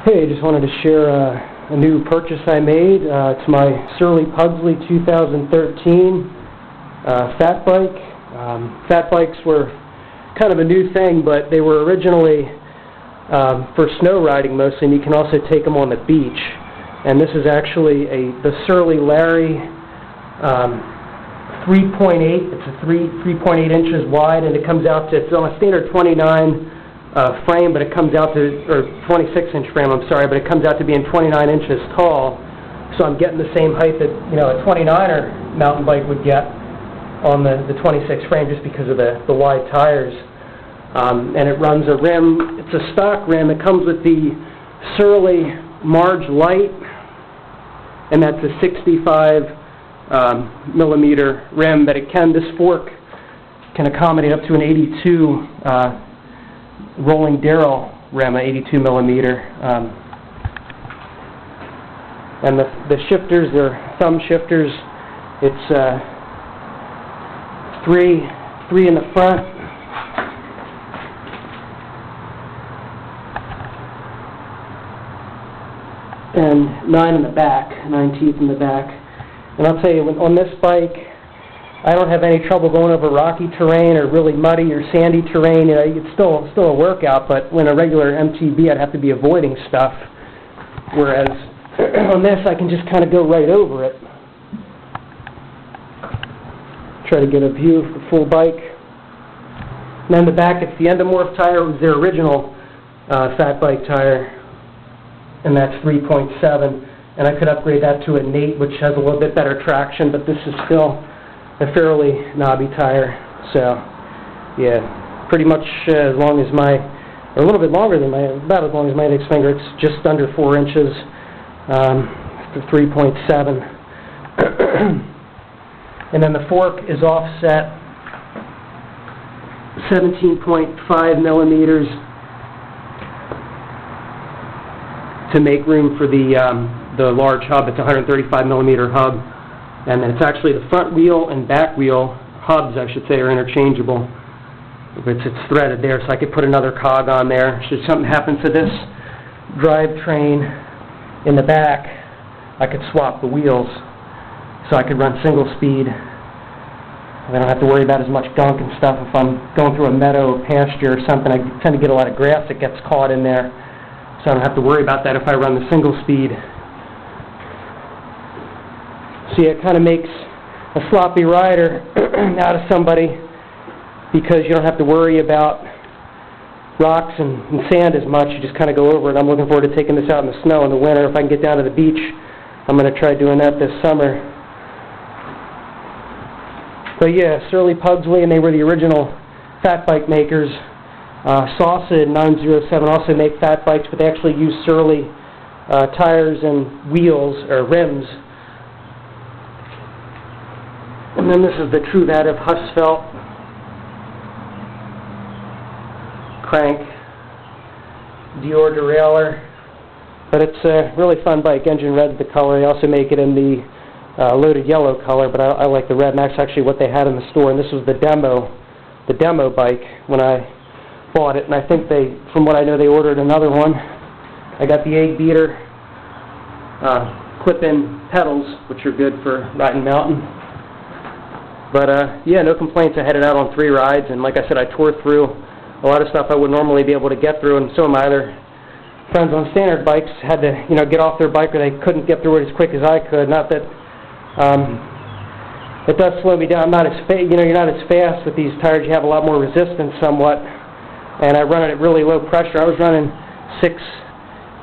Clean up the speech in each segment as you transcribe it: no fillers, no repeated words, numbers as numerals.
Hey, just wanted to share a new purchase I made. It's my Surly Pugsley 2013 fat bike. Fat bikes were kind of a new thing, but they were originally for snow riding mostly, and you can also take them on the beach. And this is actually the Surly Larry 3.8. It's a 3.8 inches wide, and it comes out to, it's on a standard 29 frame, but it comes out to, or 26-inch frame, I'm sorry, but it comes out to being 29 inches tall. So I'm getting the same height that, you know, a 29er mountain bike would get on the 26 frame, just because of the wide tires. And it runs a rim. It's a stock rim. It comes with the Surly Marge Light, and that's a 65 millimeter rim. But this fork can accommodate up to an 82 rolling Darrell rim, an 82 millimeter. And the shifters are thumb shifters. It's three in the front, and 9 in the back, 9 teeth in the back. And I'll tell you, on this bike, I don't have any trouble going over rocky terrain or really muddy or sandy terrain. You know, it's still a workout, but when a regular MTB, I'd have to be avoiding stuff. Whereas on this, I can just kind of go right over it. Try to get a view of the full bike. And then the back, it's the endomorph tire. It was their original fat bike tire, and that's 3.7. And I could upgrade that to a Nate, which has a little bit better traction, but this is still a fairly knobby tire. So, yeah, pretty much as long as or a little bit longer than about as long as my index finger. It's just under 4 inches for 3.7. And then the fork is offset 17.5 millimeters to make room for the large hub. It's a 135 millimeter hub. And then it's actually the front wheel and back wheel hubs, I should say, are interchangeable. It's threaded there, so I could put another cog on there. Should something happen to this drivetrain in the back, I could swap the wheels, so I could run single speed. I don't have to worry about as much gunk and stuff. If I'm going through a meadow or pasture or something, I tend to get a lot of grass that gets caught in there, so I don't have to worry about that if I run the single speed. See, it kind of makes a sloppy rider out of somebody, because you don't have to worry about rocks and sand as much. You just kind of go over it. I'm looking forward to taking this out in the snow in the winter. If I can get down to the beach, I'm going to try doing that this summer. But yeah, Surly Pugsley, and they were the original fat bike makers. Saucid 907 also make fat bikes, but they actually use Surly tires and wheels, or rims. And then this is the True Vativ Husfelt crank Dior derailleur. But it's a really fun bike. Engine red's the color. They also make it in the loaded yellow color, but I like the red, and that's actually what they had in the store. And this was the demo bike when I bought it. And I think from what I know, they ordered another one. I got the egg beater clip-in pedals, which are good for riding mountain. But yeah, no complaints. I headed out on 3 rides, and like I said, I tore through a lot of stuff I would normally be able to get through, and some of my other friends on standard bikes had to, you know, get off their bike, or they couldn't get through it as quick as I could. Not that it does slow me down. I'm not as you're not as fast with these tires. You have a lot more resistance, somewhat, and I run it at really low pressure. I was running 6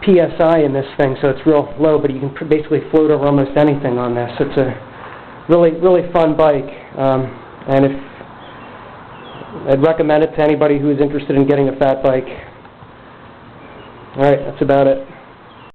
psi in this thing, so it's real low, but you can basically float over almost anything on this. It's a really fun bike, and I'd recommend it to anybody who is interested in getting a fat bike. All right, that's about it.